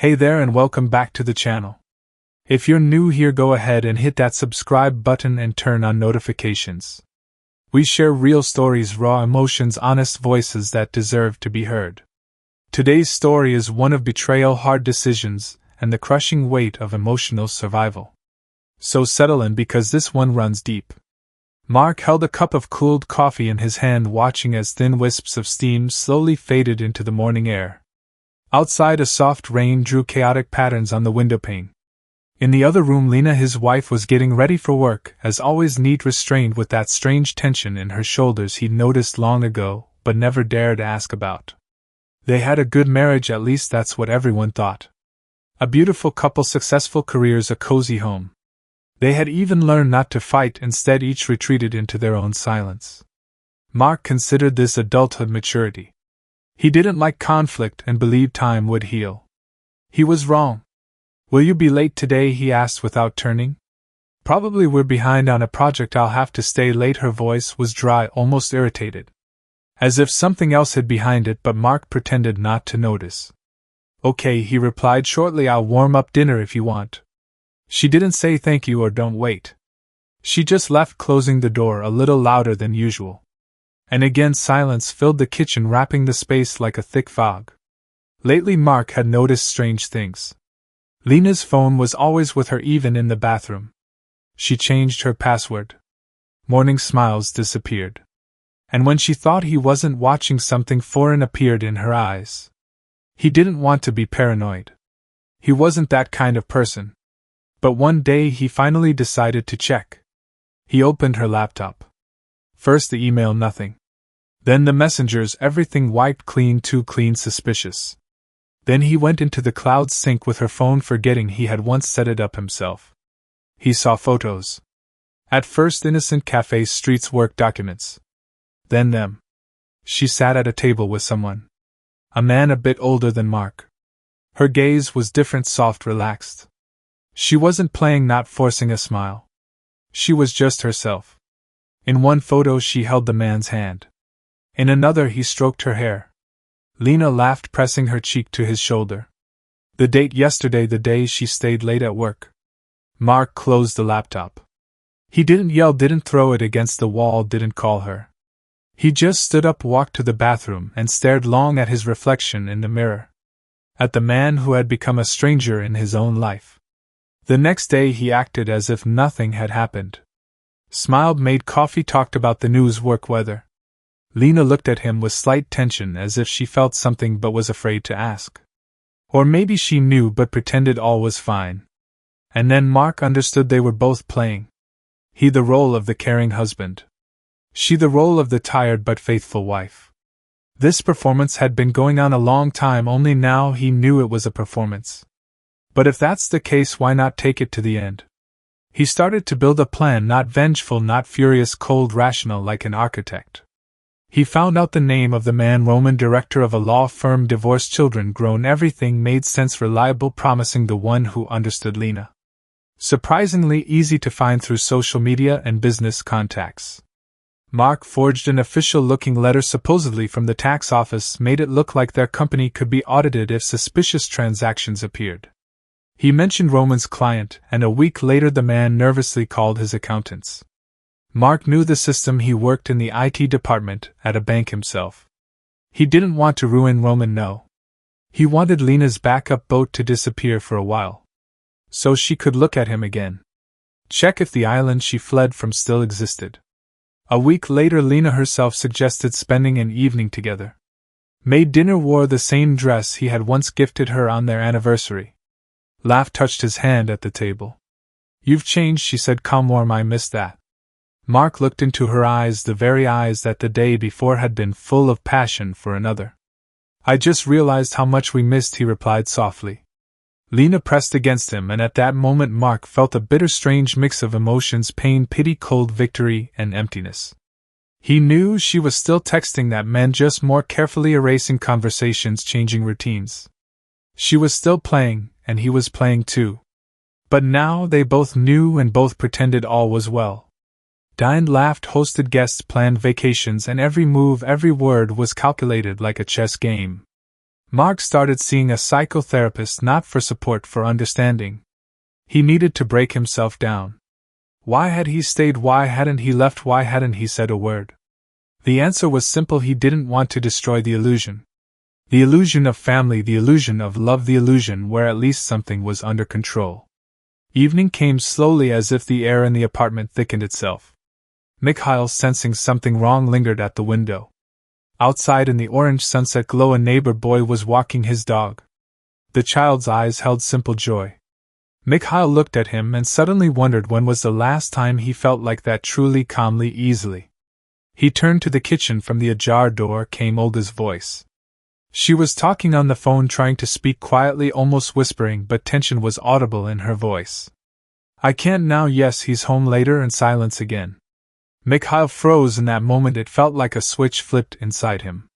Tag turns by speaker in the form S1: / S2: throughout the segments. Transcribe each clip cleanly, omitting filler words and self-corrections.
S1: Hey there and welcome back to the channel. If you're new here, go ahead and hit that subscribe button and turn on notifications. We share real stories, raw emotions, honest voices that deserve to be heard. Today's story is one of betrayal, hard decisions, and the crushing weight of emotional survival. So settle in because this one runs deep. Mark held a cup of cooled coffee in his hand, watching as thin wisps of steam slowly faded into the morning air. Outside, a soft rain drew chaotic patterns on the windowpane. In the other room, Lena, his wife, was getting ready for work, as always neat, restrained with that strange tension in her shoulders he'd noticed long ago, but never dared ask about. They had a good marriage, at least that's what everyone thought. A beautiful couple, successful careers, a cozy home. They had even learned not to fight, instead each retreated into their own silence. Mark considered this adulthood maturity. He didn't like conflict and believed time would heal. He was wrong. "Will you be late today?" he asked without turning. "Probably. We're behind on a project. I'll have to stay late." Her voice was dry, almost irritated. As if something else hid behind it, but Mark pretended not to notice. "Okay," he replied shortly. "I'll warm up dinner if you want." She didn't say thank you or don't wait. She just left, closing the door a little louder than usual. And again silence filled the kitchen, wrapping the space like a thick fog. Lately Mark had noticed strange things. Lena's phone was always with her, even in the bathroom. She changed her password. Morning smiles disappeared. And when she thought he wasn't watching, something foreign appeared in her eyes. He didn't want to be paranoid. He wasn't that kind of person. But one day he finally decided to check. He opened her laptop. First the email, nothing. Then the messengers, everything wiped clean, too clean, suspicious. Then he went into the cloud sync with her phone, forgetting he had once set it up himself. He saw photos. At first innocent cafes, streets, work documents. Then them. She sat at a table with someone. A man a bit older than Mark. Her gaze was different, soft, relaxed. She wasn't playing, not forcing a smile. She was just herself. In one photo she held the man's hand. In another he stroked her hair. Lena laughed, pressing her cheek to his shoulder. The date yesterday, the day she stayed late at work. Mark closed the laptop. He didn't yell, didn't throw it against the wall, didn't call her. He just stood up, walked to the bathroom, and stared long at his reflection in the mirror. At the man who had become a stranger in his own life. The next day he acted as if nothing had happened. Smiled, made coffee, talked about the news, work, weather. Lena looked at him with slight tension, as if she felt something but was afraid to ask. Or maybe she knew but pretended all was fine. And then Mark understood they were both playing. He the role of the caring husband. She the role of the tired but faithful wife. This performance had been going on a long time, only now he knew it was a performance. But if that's the case, why not take it to the end? He started to build a plan, not vengeful, not furious, cold, rational, like an architect. He found out the name of the man, Roman, director of a law firm, divorced, children grown, everything made sense, reliable, promising, the one who understood Lena. Surprisingly easy to find through social media and business contacts. Mark forged an official-looking letter, supposedly from the tax office, made it look like their company could be audited if suspicious transactions appeared. He mentioned Roman's client, and a week later the man nervously called his accountants. Mark knew the system. He worked in the IT department at a bank himself. He didn't want to ruin Roman, no. He wanted Lena's backup boat to disappear for a while. So she could look at him again. Check if the island she fled from still existed. A week later Lena herself suggested spending an evening together. Made dinner, wore the same dress he had once gifted her on their anniversary. Laughed, touched his hand at the table. "You've changed," she said, calm, warm. "I missed that." Mark looked into her eyes, the very eyes that the day before had been full of passion for another. "I just realized how much we missed," he replied softly. Lena pressed against him, and at that moment Mark felt a bitter, strange mix of emotions, pain, pity, cold, victory, and emptiness. He knew she was still texting that man, just more carefully, erasing conversations, changing routines. She was still playing, and he was playing too. But now they both knew and both pretended all was well. Dined, laughed, hosted guests, planned vacations, and every move, every word was calculated like a chess game. Mark started seeing a psychotherapist not for support, for understanding. He needed to break himself down. Why had he stayed? Why hadn't he left? Why hadn't he said a word? The answer was simple: he didn't want to destroy the illusion. The illusion of family, the illusion of love, the illusion where at least something was under control. Evening came slowly, as if the air in the apartment thickened itself. Mikhail, sensing something wrong, lingered at the window. Outside in the orange sunset glow, a neighbor boy was walking his dog. The child's eyes held simple joy. Mikhail looked at him and suddenly wondered when was the last time he felt like that, truly, calmly, easily. He turned to the kitchen. From the ajar door came Olga's voice. She was talking on the phone, trying to speak quietly, almost whispering, but tension was audible in her voice. "I can't now." "Yes, he's home later," and silence again. Mikhail froze. In that moment it felt like a switch flipped inside him.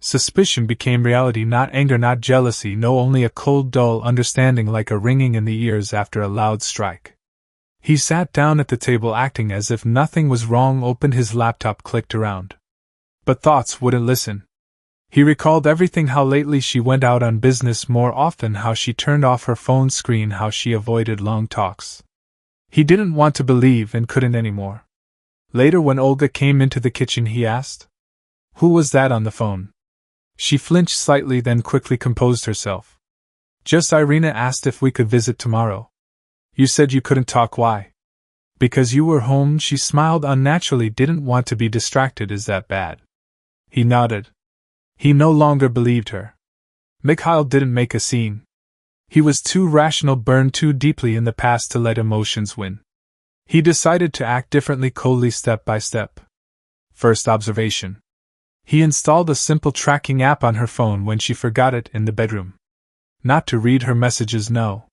S1: Suspicion became reality, not anger, not jealousy, no, only a cold, dull understanding, like a ringing in the ears after a loud strike. He sat down at the table, acting as if nothing was wrong, opened his laptop, clicked around. But thoughts wouldn't listen. He recalled everything: how lately she went out on business more often, how she turned off her phone screen, how she avoided long talks. He didn't want to believe and couldn't anymore. Later, when Olga came into the kitchen, he asked, "Who was that on the phone?" She flinched slightly, then quickly composed herself. "Just Irina. Asked if we could visit tomorrow." "You said you couldn't talk. Why?" "Because you were home." She smiled unnaturally. "Didn't want to be distracted. Is that bad?" He nodded. He no longer believed her. Mikhail didn't make a scene. He was too rational, burned too deeply in the past to let emotions win. He decided to act differently, coldly, step by step. First observation. He installed a simple tracking app on her phone when she forgot it in the bedroom. Not to read her messages, no.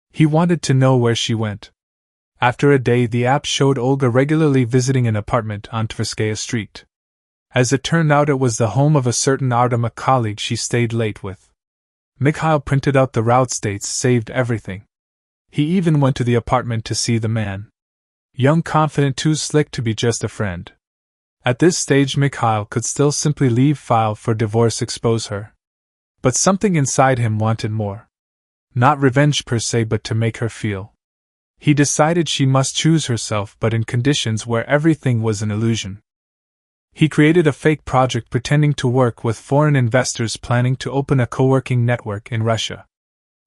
S1: He wanted to know where she went. After a day, the app showed Olga regularly visiting an apartment on Tverskaya Street. As it turned out, it was the home of a certain Artem, a colleague she stayed late with. Mikhail printed out the route states, saved everything. He even went to the apartment to see the man. Young, confident, too slick to be just a friend. At this stage, Mikhail could still simply leave, file for divorce, expose her. But something inside him wanted more. Not revenge per se, but to make her feel. He decided she must choose herself, but in conditions where everything was an illusion. He created a fake project pretending to work with foreign investors, planning to open a co-working network in Russia.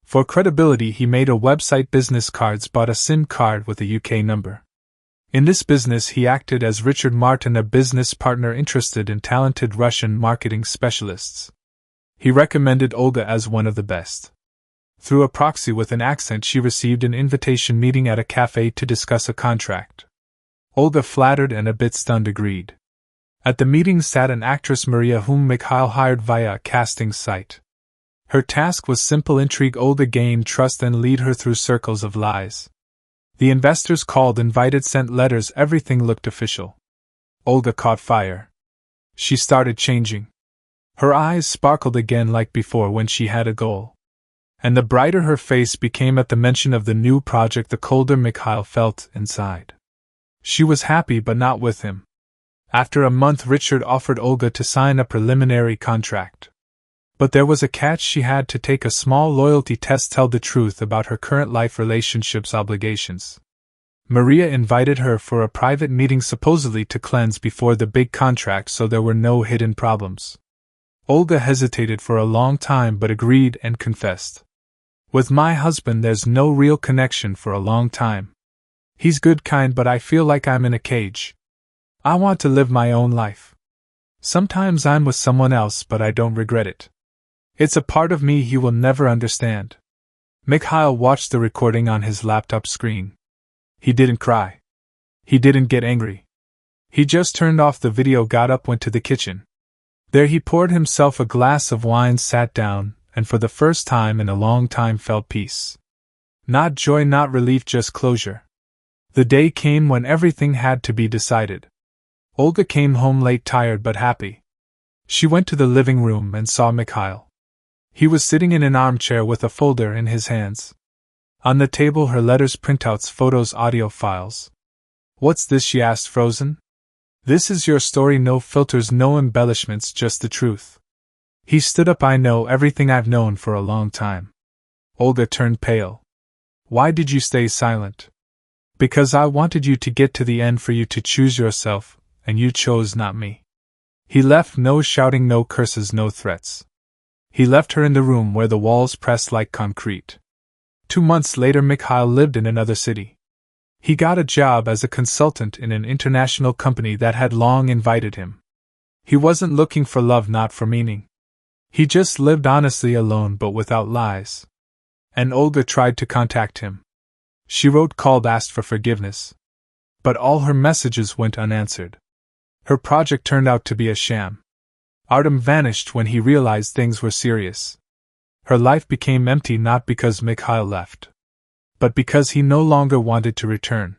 S1: For credibility, he made a website, business cards, bought a SIM card with a UK number. In this business, he acted as Richard Martin, a business partner interested in talented Russian marketing specialists. He recommended Olga as one of the best. Through a proxy with an accent, she received an invitation meeting at a cafe to discuss a contract. Olga, flattered and a bit stunned, agreed. At the meeting sat an actress, Maria, whom Mikhail hired via a casting site. Her task was simple: intrigue Olga, gain trust, and lead her through circles of lies. The investors called, invited, sent letters, everything looked official. Olga caught fire. She started changing. Her eyes sparkled again like before when she had a goal. And the brighter her face became at the mention of the new project, the colder Mikhail felt inside. She was happy, but not with him. After a month, Richard offered Olga to sign a preliminary contract. But there was a catch: she had to take a small loyalty test, tell the truth about her current life, relationships, obligations. Maria invited her for a private meeting, supposedly to cleanse before the big contract so there were no hidden problems. Olga hesitated for a long time but agreed and confessed. "With my husband there's no real connection for a long time. He's good, kind, but I feel like I'm in a cage. I want to live my own life. Sometimes I'm with someone else, but I don't regret it. It's a part of me he will never understand." Mikhail watched the recording on his laptop screen. He didn't cry. He didn't get angry. He just turned off the video, got up, went to the kitchen. There he poured himself a glass of wine, sat down, and for the first time in a long time felt peace. Not joy, not relief, just closure. The day came when everything had to be decided. Olga came home late, tired but happy. She went to the living room and saw Mikhail. He was sitting in an armchair with a folder in his hands. On the table, her letters, printouts, photos, audio files. "What's this?" she asked, frozen. "This is your story, no filters, no embellishments, just the truth." He stood up. I know everything I've known for a long time. Olga turned pale. Why did you stay silent? Because I wanted you to get to the end, for you to choose yourself, and you chose not me. He left, no shouting, no curses, no threats. He left her in the room where the walls pressed like concrete. 2 months later, Mikhail lived in another city. He got a job as a consultant in an international company that had long invited him. He wasn't looking for love, not for meaning. He just lived honestly, alone but without lies. And Olga tried to contact him. She wrote, called, asked for forgiveness. But all her messages went unanswered. Her project turned out to be a sham. Artem vanished when he realized things were serious. Her life became empty, not because Mikhail left, but because he no longer wanted to return.